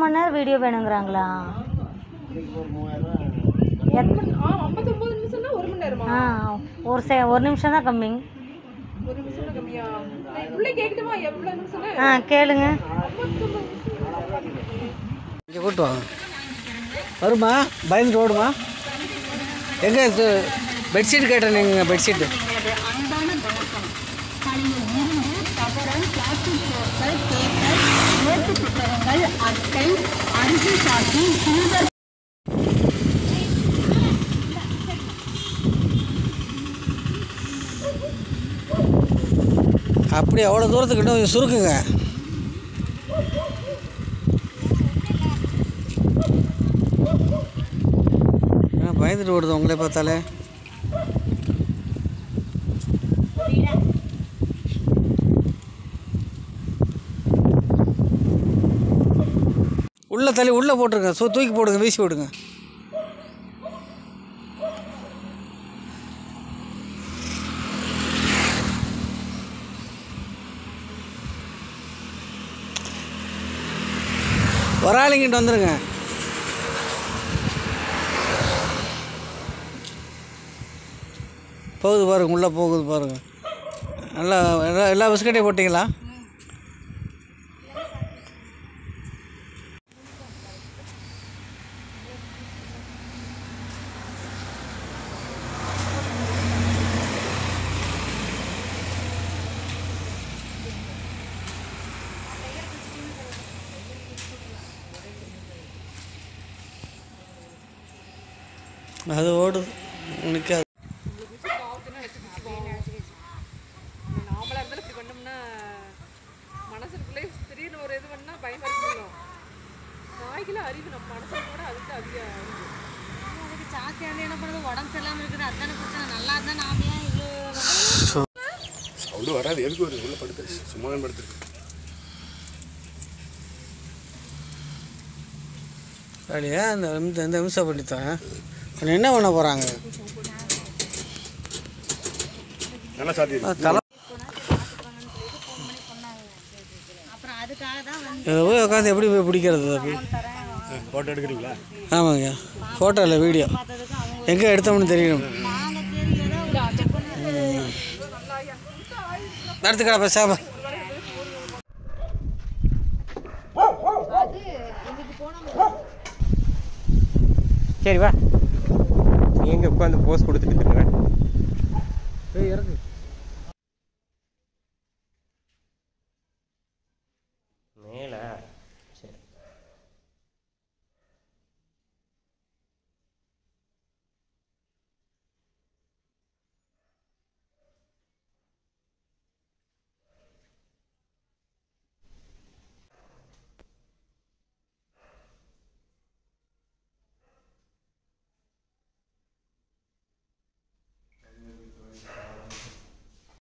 மணி நேரம் வீடியோ வேணுங்கிறாங்களா? 59 நிமிஷம்னா 1 மணி நேரமா? ஒரு நிமிஷம் தான் கம்மி. 1 நிமிஷம் தான் கம்மியா? இவ்வளவு கேக்கட்டுமா? எவ்வளவு நிமிஷம்? கேளுங்க. இங்கே கூட்டு வாங்க. வருமா? பயந்துட்டு ஓடுமா? எங்கே பெட்ஷீட் கேட்டேன். நீங்கள் பெட்ஷீட்டு அப்படி அவ்வளோ தூரத்துக்கு இன்னும் கொஞ்சம் சுருக்குங்க. பயந்துட்டு ஓடுது உங்களே பார்த்தாலே. உள்ளே தள்ளி உள்ளே போட்டுருங்க. தூக்கி போடுங்க, வீசி விடுங்க. வராளிங்கிட்டு வந்துடுங்க. போகுது பாருங்க, உள்ளே போகுது பாருங்கள். நல்லா எல்லா பிஸ்கட்டையும் போட்டிங்களா? அது ஓடுது நிற்காது. நாமளா இருந்தாலும் இப்படி பண்ணோம்னா மனசுக்குள்ளே திடீர்னு ஒரு இது பண்ணா பயமா இருக்கும். நாய்க்குள்ள அறிவு நம்ம மனசுல கூட அதுக்கு அதிகம் அதுக்கு ஜாஸ்தியாக என்ன பண்ணுறது? உடம்பு சரியில்லாமல் இருக்குது, அதுதானே பிரச்சனை. நல்லா இருந்தால் நாம ஏன் இவ்வளோ சவுண்டு வராது. எதுக்கு ஒரு உள்ள படுத்து சும்மா தான் படுத்துருக்கு. அப்படியே இந்த நிமிஷம் பண்ணித்தான் அவன் என்ன பண்ண போகிறாங்க? நல்லா சாத்தி போய் உட்காந்து எப்படி போய் பிடிக்கிறது? அப்படி ஃபோட்டோ எடுக்கிறீங்களா? ஆமாங்க, ஃபோட்டோ இல்லை வீடியோ. எங்கே எடுத்தோம்னு தெரியணும். நடத்துக்கடா பேசாம. சரி வா, நீ எங்கே உட்காந்து போஸ் கொடுத்துட்டு இருக்க? இறக்கு.